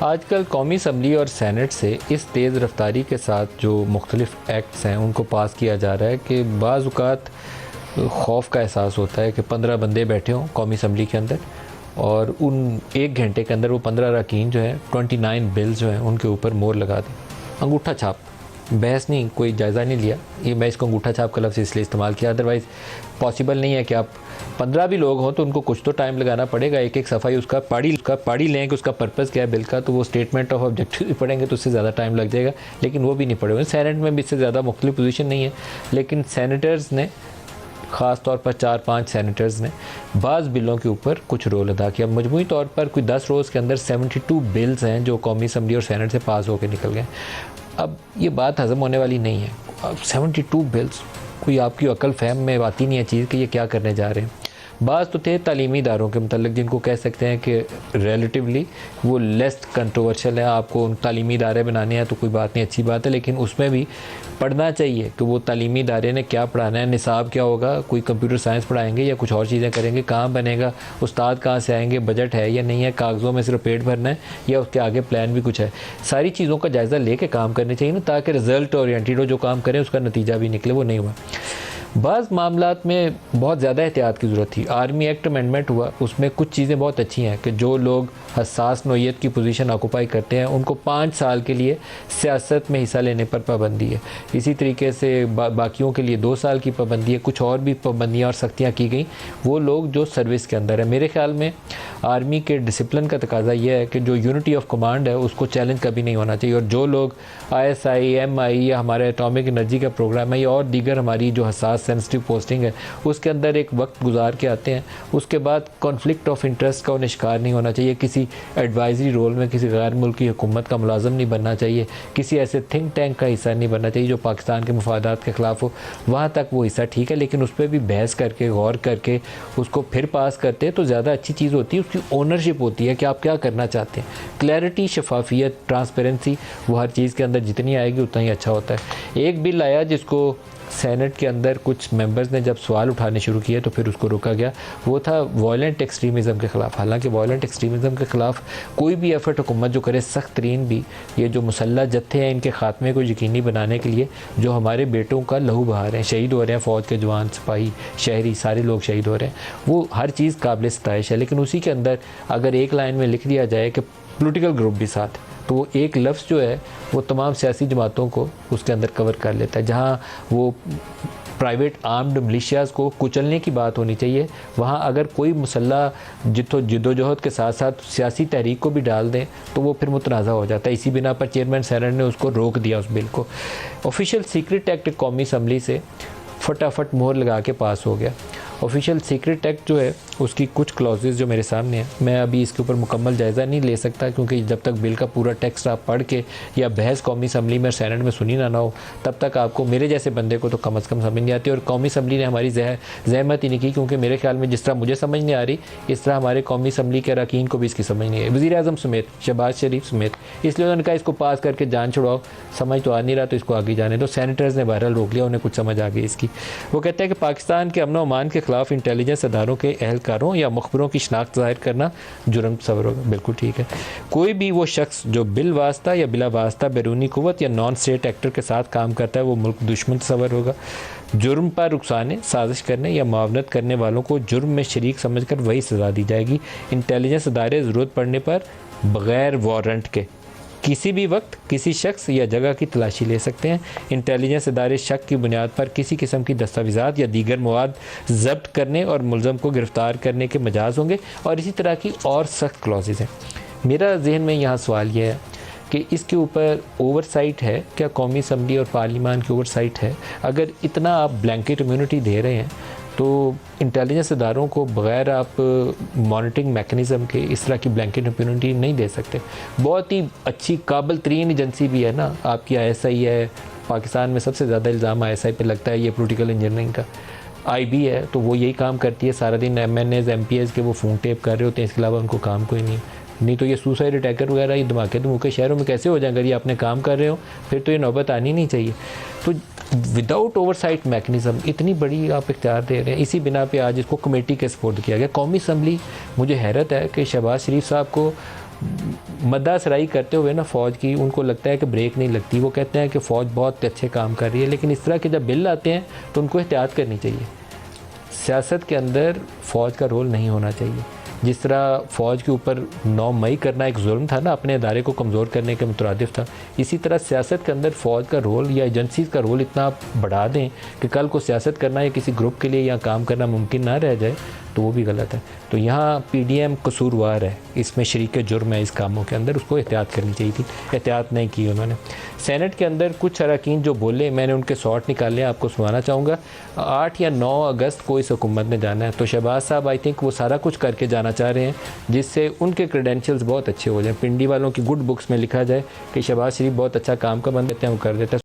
आजकल कौमी असम्बली और सैनेट से इस तेज़ रफ्तारी के साथ जो मुख्तलिफ़ एक्ट्स हैं उनको पास किया जा रहा है कि बाज़ औक़ात खौफ का एहसास होता है कि 15 बंदे बैठे हों कौमी असम्बली के अंदर और उन 1 घंटे के अंदर वो 15 अरकान जो हैं 29 बिल्स जो हैं उनके ऊपर मोहर लगा दें। अंगूठा छाप, बहस नहीं, कोई जायज़ा नहीं लिया। ये मैं इसको अंगूठा छाप का लफ्ज़ इसलिए इस्तेमाल किया, अदरवाइज़ पॉसिबल नहीं है कि आप 15 भी लोग हों तो उनको कुछ तो टाइम लगाना पड़ेगा। एक एक सफ़ाई उसका पढ़ी लें कि उसका पर्पज़ क्या है बिल का, तो वो स्टेटमेंट ऑफ ऑब्जेक्टिव भी पढ़ेंगे तो उससे ज़्यादा टाइम लग जाएगा, लेकिन वो भी नहीं पढ़े हुए। सैनेट में भी इससे ज़्यादा मुख्तलिफ पोजीशन नहीं है, लेकिन सैनेटर्स ने ख़ास तौर पर 4-5 सैनेटर्स ने बाज़ बिलों के ऊपर कुछ रोल अदा किया। मजमूई तौर पर कोई 10 रोज़ के अंदर 72 बिल्स हैं जो कौमी असम्बली और सैनेट से पास होकर निकल गए। अब ये बात हज़म होने वाली नहीं है। अब 72 बिल्स, कोई आपकी अकल फहम में आती नहीं है चीज़ कि ये क्या करने जा रहे हैं। बाज़ तो थे तालीमी इदारों के मतलब जिनको कह सकते हैं कि रिलेटिवली वो लेस कंट्रोवर्शियल है। आपको उन तालीमी इदारे बनाने हैं तो कोई बात नहीं, अच्छी बात है, लेकिन उसमें भी पढ़ना चाहिए कि वो तालीमी इदारे ने क्या पढ़ाना है, निसाब क्या होगा, कोई कंप्यूटर साइंस पढ़ाएंगे या कुछ और चीज़ें करेंगे, कहाँ बनेगा, उस्ताद कहाँ से आएंगे, बजट है या नहीं है, कागज़ों में सिर्फ पेट भरना है या उसके आगे प्लान भी कुछ है। सारी चीज़ों का जायज़ा लेके काम करने चाहिए ना, ताकि रिज़ल्ट ओरिएंटेड हो, जो काम करें उसका नतीजा भी निकले। वो नहीं हुआ। बाज़ मामलात में बहुत ज़्यादा एहतियात की ज़रूरत थी। आर्मी एक्ट अमेंडमेंट हुआ, उसमें कुछ चीज़ें बहुत अच्छी हैं कि जो लोग हसास नोयत की पोजीशन ऑक्यूपाई करते हैं उनको 5 साल के लिए सियासत में हिस्सा लेने पर पाबंदी है। इसी तरीके से बाकियों के लिए 2 साल की पाबंदी है। कुछ और भी पाबंदियाँ और सख्तियाँ की गई वो लोग जो सर्विस के अंदर है। मेरे ख्याल में आर्मी के डिसिप्लिन का तकाजा यह है कि जो यूनिटी ऑफ कमांड है उसको चैलेंज कभी नहीं होना चाहिए, और जो लोग ISI, MI या हमारे एटॉमिक एनर्जी का प्रोग्राम है या और दीगर हमारी जो हसास सेंसिटिव पोस्टिंग है उसके अंदर एक वक्त गुजार के आते हैं, उसके बाद कॉन्फ्लिक्ट ऑफ इंटरेस्ट का उन्हें शिकार नहीं होना चाहिए। किसी एडवाइजरी रोल में किसी गैर मुल्की हुकूमत का मुलाजम नहीं बनना चाहिए, किसी ऐसे थिंक टैंक का हिस्सा नहीं बनना चाहिए जो पाकिस्तान के मफादात के ख़िलाफ़ हो। वहाँ तक वो हिस्सा ठीक है, लेकिन उस पर भी बहस करके गौर करके उसको फिर पास करते हैं तो ज़्यादा अच्छी चीज़ होती है। उसकी ओनरशिप होती है कि आप क्या करना चाहते हैं। क्लैरिटी, शफाफियत, ट्रांसपेरेंसी वो हर चीज़ के अंदर जितनी आएगी उतना ही अच्छा होता है। एक बिल आया जिसको सेनेट के अंदर कुछ मेंबर्स ने जब सवाल उठाने शुरू किए तो फिर उसको रोका गया, वो था वायलेंट एक्सट्रीमिज़म के ख़िलाफ़। हालांकि वायलेंट एक्सट्रीमिज़म के ख़िलाफ़ कोई भी एफर्ट हुकूमत जो करे, सख्त तरीन भी, ये जो मुसल्लह जत्थे हैं इनके ख़ात्मे को यकीनी बनाने के लिए जो हमारे बेटों का लहू बहा रहे हैं, शहीद हो रहे हैं, फ़ौज के जवान, सिपाही, शहरी, सारे लोग शहीद हो रहे हैं, वो हर चीज़ काबिल सताइश है। लेकिन उसी के अंदर अगर एक लाइन में लिख दिया जाए कि पॉलिटिकल ग्रुप भी साथ, तो वो एक लफ्ज़ जो है वो तमाम सियासी जमातों को उसके अंदर कवर कर लेता है। जहाँ वो प्राइवेट आर्म्ड मिलिशियाज़ को कुचलने की बात होनी चाहिए, वहाँ अगर कोई मुसल्लह जिद्दोजहद के साथ साथ सियासी तहरीक को भी डाल दें तो वो फिर मुतनाज़ा हो जाता है। इसी बिना पर चेयरमैन सैनेट ने उसको रोक दिया, उस बिल को। ऑफिशियल सीक्रेट एक्ट कौमी असम्बली से फटाफट मोहर लगा के पास हो गया। ऑफिशियल सीक्रेट एक्ट जो है उसकी कुछ क्लॉजेज़ जो मेरे सामने हैं, मैं अभी इसके ऊपर मुकम्मल जायज़ा नहीं ले सकता क्योंकि जब तक बिल का पूरा टेक्स्ट आप पढ़ के या बहस कौमी असम्बली में सैनेट में सुनी ना हो तब तक आपको, मेरे जैसे बंदे को तो कम अज़ कम समझ नहीं आती। और कौमी असम्बली ने हमारी जहमत ही नहीं की, क्योंकि मेरे ख्याल में जिस तरह मुझे समझ नहीं आ रही इस तरह हमारे कौमी असम्बली के अरकान को भी इसकी समझ नहीं है, वज़ीर आज़म समेत, शहबाज शरीफ समेत। इसलिए उन्होंने कहा इसको पास करके जान छुड़ाओ, समझ तो आ नहीं रहा तो इसको आगे जाने दो। सैनेटर्स ने बहरहाल रोक लिया, उन्हें कुछ समझ आ गई इसकी। वो कहते हैं कि पाकिस्तान के अमन व अमान के ख़िलाफ़ इंटेलिजेंस अदारों के एहलकारों या मुखबरों की शनाख्त ज़ाहिर करना जुर्म तस्वर होगा। बिल्कुल ठीक है। कोई भी वो शख्स जो बिल वास्ता या बिला वास्ता बैरूनी कुव्वत या नॉन स्टेट एक्टर के साथ काम करता है वो मुल्क दुश्मन तस्वर होगा। जुर्म पर रुखसाने, साजिश करने या मुआवनत करने वालों को जुर्म में शरीक समझकर वही सज़ा दी जाएगी। इंटेलिजेंस अदारे ज़रूरत पड़ने पर बग़ैर वारंट के किसी भी वक्त किसी शख्स या जगह की तलाशी ले सकते हैं। इंटेलिजेंस इदारे शक की बुनियाद पर किसी किस्म की दस्तावेज़ात या दीगर मवाद ज़ब्त करने और मुलज़म को गिरफ़्तार करने के मजाज होंगे, और इसी तरह की और सख्त क्लॉजेज़ हैं। मेरा जहन में यहाँ सवाल यह है कि इसके ऊपर ओवरसाइट है क्या? कौमी असम्बली और पार्लिमान की ओवरसाइट है? अगर इतना आप ब्लैंकेट इम्यूनिटी दे रहे हैं तो इंटेलिजेंस इदारों को बग़ैर आप मॉनिटरिंग मैकेनिज़्म के इस तरह की ब्लैंकेट इम्यूनिटी नहीं दे सकते। बहुत ही अच्छी काबिल तरीन एजेंसी भी है ना आपकी ISI है, पाकिस्तान में सबसे ज़्यादा इल्ज़ाम ISI पे लगता है ये पोलिटिकल इंजीनियरिंग का। IB है तो वो यही काम करती है, सारा दिन MNAs MPs के वो फ़ोन टेप कर रहे होते हैं, इसके अलावा उनको काम कोई नहीं तो ये सुसाइड अटैकर वगैरह ये धमाके धमूके शहरों में कैसे हो जाए? अगर ये अपने काम कर रहे हो फिर तो ये नौबत आनी नहीं चाहिए। तो विदाउट ओवरसाइट मैकेनिज़्म इतनी बड़ी आप इख्तियार दे रहे हैं, इसी बिना पे आज इसको कमेटी के सपोर्ट किया गया। कौमी असम्बली, मुझे हैरत है कि शहबाज शरीफ साहब को मद्दासराई करते हुए ना फ़ौज की, उनको लगता है कि ब्रेक नहीं लगती। वो कहते हैं कि फ़ौज बहुत अच्छे काम कर रही है, लेकिन इस तरह के जब बिल आते हैं तो उनको एहतियात करनी चाहिए। सियासत के अंदर फ़ौज का रोल नहीं होना चाहिए। जिस तरह फ़ौज के ऊपर 9 मई करना एक जुल्म था ना, अपने इदारे को कमज़ोर करने के मुतरादिफ था, इसी तरह सियासत के अंदर फ़ौज का रोल या एजेंसीज़ का रोल इतना बढ़ा दें कि कल को सियासत करना या किसी ग्रुप के लिए यहाँ काम करना मुमकिन ना रह जाए, तो वो भी गलत है। तो यहाँ PDM कसूरवार है, इसमें शरीक जुर्म है इस कामों के अंदर, उसको एहतियात करनी चाहिए थी, एहतियात नहीं की उन्होंने। सेनेट के अंदर कुछ अरकान जो बोले, मैंने उनके शॉर्ट निकाले, आपको सुनाना चाहूँगा। 8 या 9 अगस्त को इस हुकूमत ने जाना है, तो शहबाज साहब आई थिंक वो सारा कुछ करके जाना चाह रहे हैं जिससे उनके क्रेडेंशियल्स बहुत अच्छे हो जाएं। पिंडी वालों की गुड बुक्स में लिखा जाए कि शहबाज शरीफ बहुत अच्छा काम का बंद देते हैं, वो कर देते हैं।